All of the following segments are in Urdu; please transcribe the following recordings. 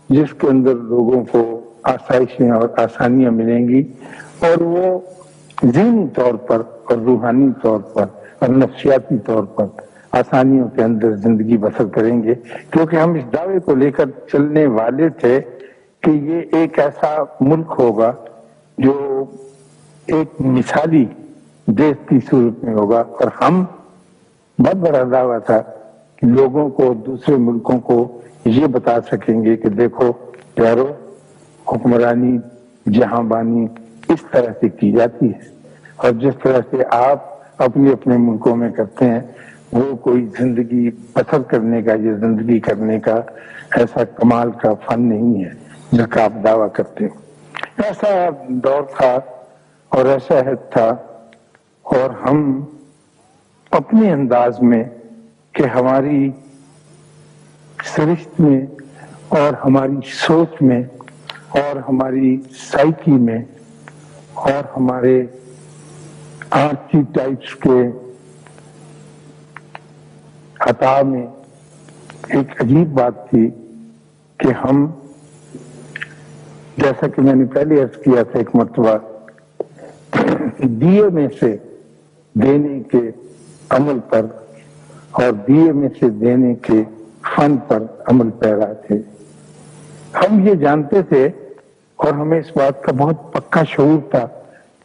جس کے اندر لوگوں کو آسائشیں اور آسانیاں ملیں گی اور وہ ذہنی طور پر اور روحانی طور پر اور نفسیاتی طور پر آسانیوں کے اندر زندگی بسر کریں گے، کیونکہ ہم اس دعوے کو لے کر چلنے والے تھے کہ یہ ایک ایسا ملک ہوگا جو ایک مثالی دیش کی صورت میں ہوگا، اور ہم بہت بڑا دعویٰ تھا کہ لوگوں کو، دوسرے ملکوں کو یہ بتا سکیں گے کہ دیکھو پیارو، حکمرانی جہاں بانی اس طرح سے کی جاتی ہے، اور جس طرح سے آپ اپنے اپنے ملکوں میں کرتے ہیں وہ کوئی زندگی بسر کرنے کا یا زندگی کرنے کا ایسا کمال کا فن نہیں ہے جس کا آپ دعویٰ کرتے ہیں۔ ایسا دور تھا اور ایسا عہد تھا، اور ہم اپنے انداز میں کہ ہماری سرشت میں اور ہماری سوچ میں اور ہماری سائیکی میں اور ہمارے آرچی ٹائپس کے عطا میں ایک عجیب بات تھی کہ ہم، جیسا کہ میں نے پہلے عرض کیا تھا ایک مرتبہ، دیے میں سے دینے کے عمل پر اور دیے میں سے دینے کے فن پر عمل پیرا تھے۔ ہم یہ جانتے تھے اور ہمیں اس بات کا بہت پکا شعور تھا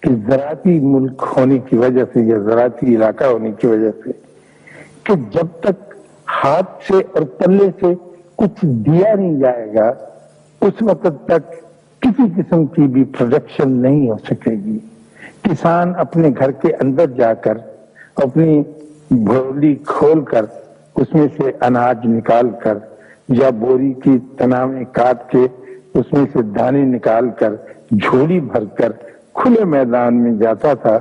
کہ زراعتی ملک ہونے کی وجہ سے یا زراعتی علاقہ ہونے کی وجہ سے کہ جب تک ہاتھ سے اور پلے سے کچھ دیا نہیں جائے گا اس وقت تک کسی قسم کی بھی پروڈکشن نہیں ہو سکے گی۔ کسان اپنے گھر کے اندر جا کر اپنی بھولی کھول کر اس میں سے اناج نکال کر یا بوری کی تنامیں کاٹ کے اس میں سے دانے نکال کر جھولی بھر کر کھلے میدان میں جاتا تھا،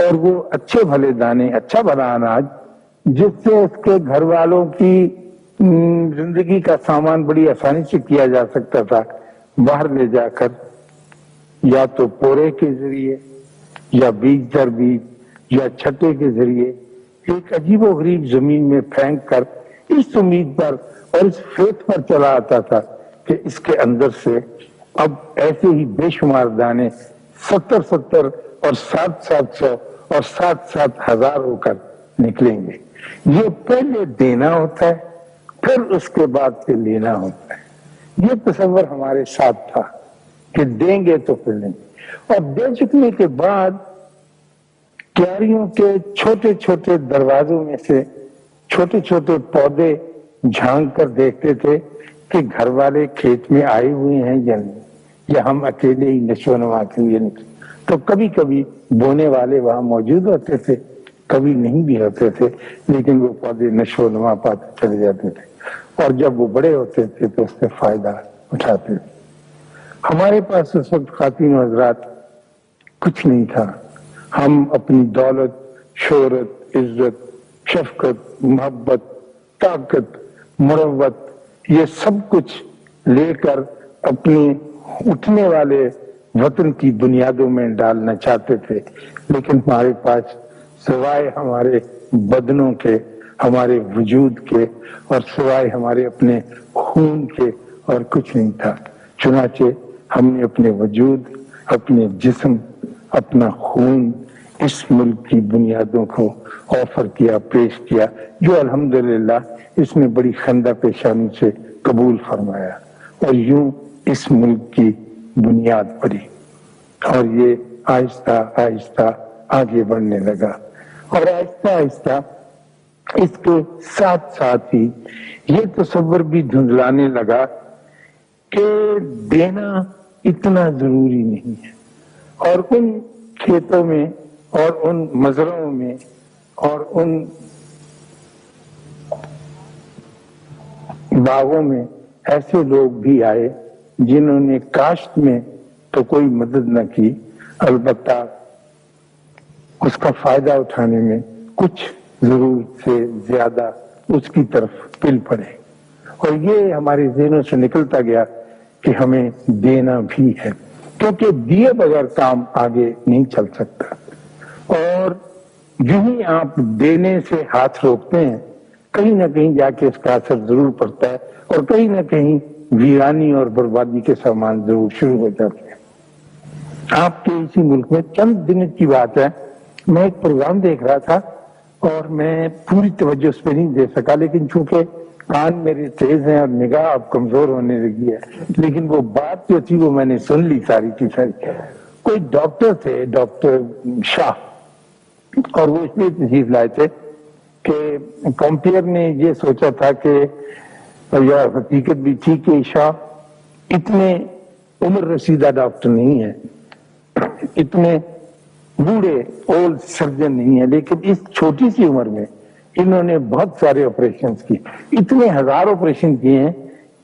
اور وہ اچھے بھلے دانے، اچھا بھلا اناج جس سے اس کے گھر والوں کی زندگی کا سامان بڑی آسانی سے کیا جا سکتا تھا، باہر لے جا کر یا تو پورے کے ذریعے یا بیج در بیج یا چھٹے کے ذریعے ایک عجیب و غریب زمین میں پھینک کر اس امید پر اور اس فیت پر چلا آتا تھا کہ اس کے اندر سے اب ایسے ہی بے شمار دانے 70 اور 700 اور 7,000 ہو کر نکلیں گے۔ یہ پہلے دینا ہوتا ہے، پھر اس کے بعد سے لینا ہوتا ہے۔ یہ تصور ہمارے ساتھ تھا کہ دیں گے تو پھر لیں گے، اور دے چکنے کے بعد کیاریوں کے چھوٹے چھوٹے دروازوں میں سے چھوٹے چھوٹے پودے جھانک کر دیکھتے تھے کہ گھر والے کھیت میں آئے ہوئے ہیں یا نہیں، یا ہم اکیلے ہی نشو و نما کے لیے نکلے۔ تو کبھی کبھی بونے والے وہاں موجود ہوتے تھے، کبھی نہیں بھی ہوتے تھے، لیکن وہ پودے نشو و نما پاتے چلے جاتے تھے، اور جب وہ بڑے ہوتے تھے تو اس سے فائدہ اٹھاتے تھے۔ ہمارے پاس اس وقت خواتین و حضرات کچھ نہیں تھا۔ ہم اپنی دولت، شہرت، عزت، شفقت، محبت، طاقت، مروت، یہ سب کچھ لے کر اپنی اٹھنے والے وطن کی بنیادوں میں ڈالنا چاہتے تھے، لیکن ہمارے پاس سوائے ہمارے بدنوں کے، ہمارے وجود کے، اور سوائے ہمارے اپنے خون کے اور کچھ نہیں تھا۔ چنانچہ ہم نے اپنے وجود، اپنے جسم، اپنا خون اس ملک کی بنیادوں کو آفر کیا، پیش کیا، جو الحمدللہ اس نے بڑی خندہ پیشانی سے قبول فرمایا، اور یوں اس ملک کی بنیاد پڑی، اور یہ آہستہ آہستہ آگے بڑھنے لگا، اور آہستہ آہستہ اس کے ساتھ ساتھ ہی یہ تصور بھی دھندلانے لگا کہ دینا اتنا ضروری نہیں ہے، اور ان کھیتوں میں اور ان مزرعوں میں اور ان باغوں میں ایسے لوگ بھی آئے جنہوں نے کاشت میں تو کوئی مدد نہ کی، البتہ اس کا فائدہ اٹھانے میں کچھ ضرورت سے زیادہ اس کی طرف پل پڑے، اور یہ ہمارے ذہنوں سے نکلتا گیا کہ ہمیں دینا بھی ہے، کیونکہ دیے بغیر کام آگے نہیں چل سکتا۔ اور جو ہی آپ دینے سے ہاتھ روکتے ہیں کہیں نہ کہیں جا کے اس کا اثر ضرور پڑتا ہے اور کہیں نہ کہیں ویرانی اور بربادی کے سامان ضرور شروع ہو جاتے ہیں۔ آپ کے اسی ملک میں چند دن کی بات ہے، میں ایک پروگرام دیکھ رہا تھا اور میں پوری توجہ اس پہ نہیں دے سکا، لیکن چونکہ کان میرے تیز ہیں اور نگاہ اب کمزور ہونے لگی ہے، لیکن وہ بات جو تھی وہ میں نے سن لی ساری کی ساری۔ کوئی ڈاکٹر تھے، ڈاکٹر شاہ، اور وہ اس لیے تشریف لائے تھے کہ کمپیئر نے یہ سوچا تھا کہ یا حقیقت بھی تھی کہ شاہ اتنے عمر رسیدہ ڈاکٹر نہیں ہے، اتنے بوڑھے اولڈ سرجن نہیں ہے، لیکن اس چھوٹی سی عمر میں انہوں نے بہت سارے آپریشنز کی، اتنے ہزار آپریشن کیے ہیں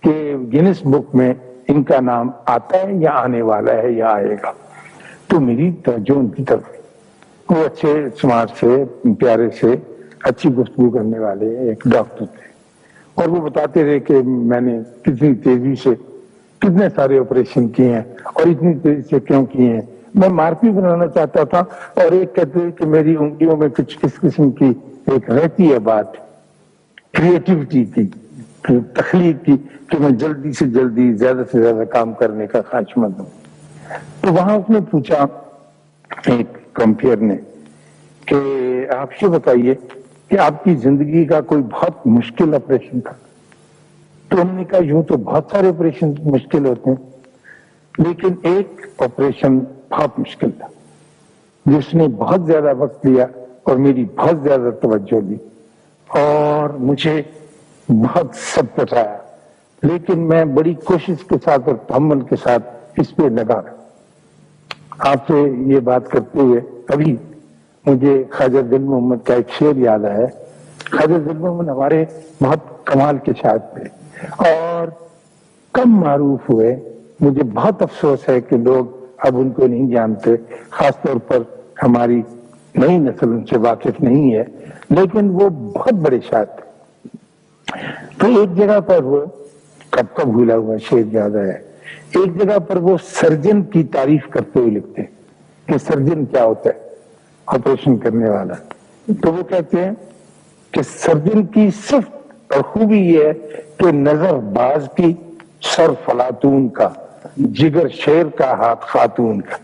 کہ گینس بک میں ان کا نام آتا ہے یا آنے والا ہے یا آئے گا۔ تو میری توجہ ان کی طرف، وہ اچھے سماج سے، پیارے سے، اچھی گفتگو کرنے والے ایک ڈاکٹر تھے، اور وہ بتاتے رہے کہ میں نے کتنی تیزی سے کتنے سارے آپریشن کیے ہیں اور اتنی تیزی سے کیوں کیے ہیں۔ میں مارک بھی بنانا چاہتا تھا، اور ایک کہتے ہیں کہ میری انگلیوں میں کچھ اس قسم کی ایک رہتی ہے بات کریٹیوٹی کی، تخلیق کی، کہ میں جلدی سے جلدی زیادہ سے زیادہ کام کرنے کا خواہش مند ہوں۔ تو وہاں اس نے پوچھا ایک کمپیئر نے کہ آپ یہ بتائیے کہ آپ کی زندگی کا کوئی بہت مشکل آپریشن تھا؟ تو انہوں نے کہا یوں تو بہت سارے آپریشن مشکل ہوتے ہیں، لیکن ایک آپریشن بہت مشکل تھا جس نے بہت زیادہ وقت لیا اور میری بہت زیادہ توجہ دی اور مجھے بہت سب بتایا، لیکن میں بڑی کوشش کے ساتھ اور تحمل کے ساتھ اس پہ لگا۔ آپ سے یہ بات کرتے ہوئے ابھی مجھے خواجہ دل محمد کا ایک شعر یاد آیا ہے۔ خواجہ دل محمد ہمارے بہت کمال کے شاعر تھے اور کم معروف ہوئے، مجھے بہت افسوس ہے کہ لوگ اب ان کو نہیں جانتے، خاص طور پر ہماری نئی نسل ان سے واقف نہیں ہے، لیکن وہ بہت بڑے شاعر تھے۔ تو ایک جگہ پر وہ کب کا بھولا ہوا شعر یاد آیا، ایک جگہ پر وہ سرجن کی تعریف کرتے ہوئے لکھتے ہیں کہ سرجن کیا ہوتا ہے، آپریشن کرنے والا۔ تو وہ کہتے ہیں کہ سرجن کی صرف اور خوبی یہ ہے کہ نظر باز کی، سر فلاطون کا، جگر شیر کا، ہاتھ خاتون کا۔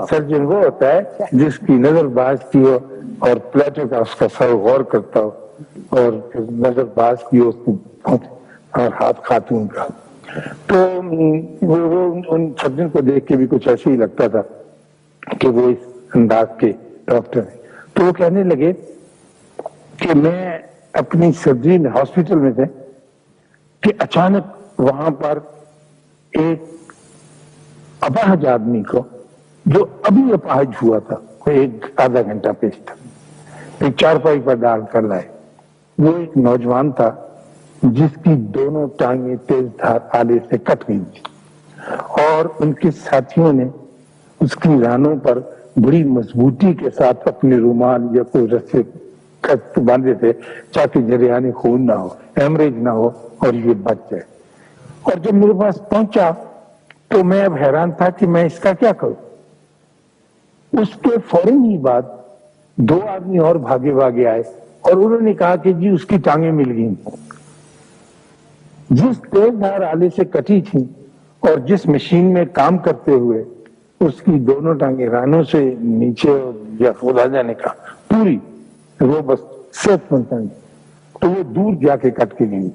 سرجن وہ ہوتا ہے جس کی نظر باز کی ہو اور پلیٹو کا اس کا سر غور کرتا ہو، اور نظر باز کی ہو اور ہاتھ خاتون کا۔ تو وہ ان سرجن کو دیکھ کے بھی کچھ ایسے ہی لگتا تھا کہ وہ اس انداز کے ڈاکٹر ہیں۔ تو وہ کہنے لگے کہ میں اپنی سرجری میں ہاسپٹل میں تھے کہ اچانک وہاں پر ایک اپاہج آدمی کو، جو ابھی اپاہج ہوا تھا، ایک آدھا گھنٹہ پیش تھا، ایک چارپائی پر ڈال کر لائے۔ وہ ایک نوجوان تھا جس کی دونوں ٹانگیں تیز دھار آلے سے کٹ گئی تھی، اور ان کے ساتھیوں نے اس کی رانوں پر بڑی مضبوطی کے ساتھ اپنے رومال یا کوئی رسے باندھے تھے تاکہ جریان خون نہ ہو، ہیمریج نہ ہو اور یہ بچ جائے۔ اور جب میرے پاس پہنچا تو میں اب حیران تھا کہ میں اس کا کیا کروں۔ اس کے فوراً ہی بعد دو آدمی اور بھاگے آئے اور انہوں نے کہا کہ جی اس کی ٹانگیں مل گئی، جس تیز دھار آلے سے کٹی تھی اور جس مشین میں کام کرتے ہوئے اس کی دونوں ٹانگیں رانوں سے نیچے یا خدا جانے کا پوری، وہ بس صحت مند ٹانگیں، تو وہ دور جا کے کٹ کے گئی۔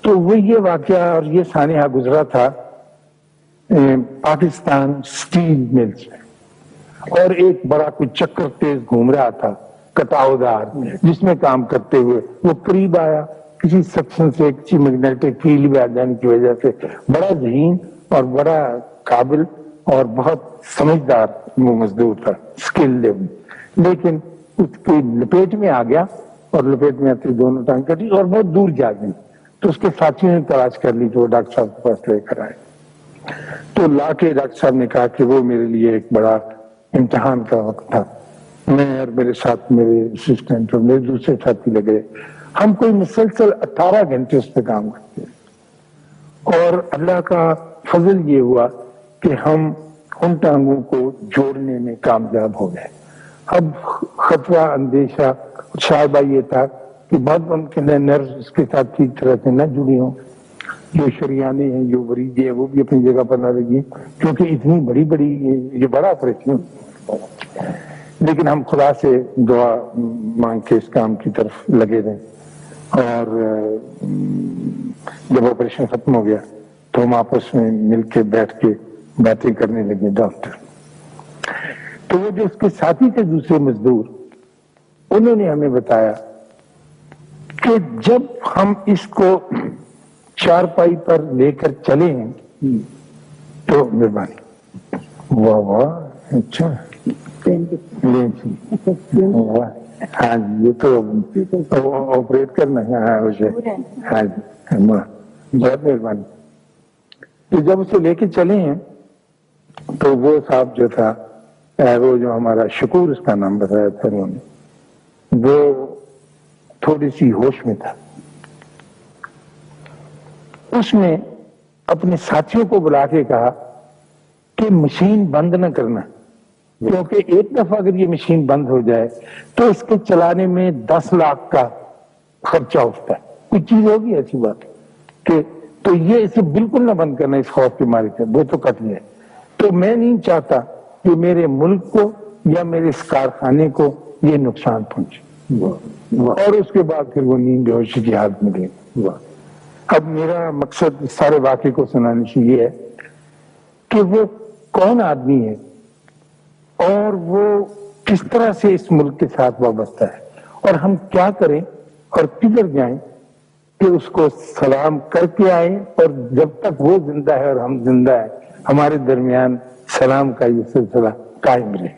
تو وہ یہ واقعہ اور یہ سانحہ گزرا تھا پاکستان سٹیل ملز میں، اور ایک بڑا کوئی چکر تیز گھوم رہا تھا کٹاؤ دار، جس میں کام کرتے ہوئے وہ قریب آیا کسی سیکشن سے، کسی میگنیٹک فیلڈ میں آ جانے کی وجہ سے، بڑا ذہین اور بڑا قابل اور بہت سمجھدار وہ مزدور تھا، اسکل لیول، لیکن اس کی لپیٹ میں آ گیا اور لپیٹ میں آتے دونوں ٹانگ کٹی اور بہت دور جا گئی۔ تو اس کے ساتھیوں نے تلاش کر لی تو وہ ڈاکٹر صاحب کے پاس لے کر آئے، تو لا کے ڈاکٹر صاحب نے کہا کہ وہ میرے لیے ایک بڑا امتحان کا وقت تھا۔ میں اور میرے ساتھ میرے اسسٹنٹ اور میرے دوسرے ساتھی لگے، ہم کوئی مسلسل 18 گھنٹے اس پہ کام کرتے، اور اللہ کا فضل یہ ہوا کہ ہم ان ٹانگوں کو جوڑنے میں کامیاب ہو گئے، اب خطرہ اندیشہ شاید یہ تھا کہ بہت ان کے نروز اس کے ساتھ ٹھیک طرح سے نہ جڑی ہوں، جو شریانے ہیں جو وریجے ہیں وہ بھی اپنی جگہ پر نہ لگی، کیونکہ اتنی بڑی یہ بڑا آپریشن، لیکن ہم خدا سے دعا مانگ کے اس کام کی طرف لگے رہے، اور جب آپریشن ختم ہو گیا تو ہم آپس میں مل کے بیٹھ کے باتیں کرنے لگے ڈاکٹر۔ تو وہ جو اس کے ساتھی تھے دوسرے مزدور، انہوں نے ہمیں بتایا کہ جب ہم اس کو چارپائی پر لے کر چلے ہیں تو مہربانی، واہ واہ، اچھا ہاں جی، یہ تو آپریٹ کرنا ہے، ہاں جی، بہت مہربانی۔ تو جب اسے لے کے چلے ہیں تو وہ صاحب جو تھا، وہ جو ہمارا شکور اس کا نام بتایا تھا انہوں نے، وہ تھوڑی سی ہوش میں تھا۔ اس نے اپنے ساتھیوں کو بلا کے کہا کہ مشین بند نہ کرنا، کیونکہ ایک دفعہ اگر یہ مشین بند ہو جائے تو اس کے چلانے میں 10 لاکھ کا خرچہ اٹھتا ہے، کوئی چیز ہوگی ایسی بات کہ تو یہ اسے بالکل نہ بند کرنا اس خوف کے مارے سے، وہ تو قتل ہے۔ تو میں نہیں چاہتا کہ میرے ملک کو یا میرے اس کارخانے کو یہ نقصان پہنچے، اور اس کے بعد پھر وہ نیند بے ہوشی کی حالت میں گئے۔ اب میرا مقصد اس سارے واقعے کو سنانے سے یہ ہے کہ وہ کون آدمی ہے اور وہ کس طرح سے اس ملک کے ساتھ وابستہ ہے، اور ہم کیا کریں اور کدھر جائیں کہ اس کو سلام کر کے آئیں، اور جب تک وہ زندہ ہے اور ہم زندہ ہیں ہمارے درمیان سلام کا یہ سلسلہ قائم رہے۔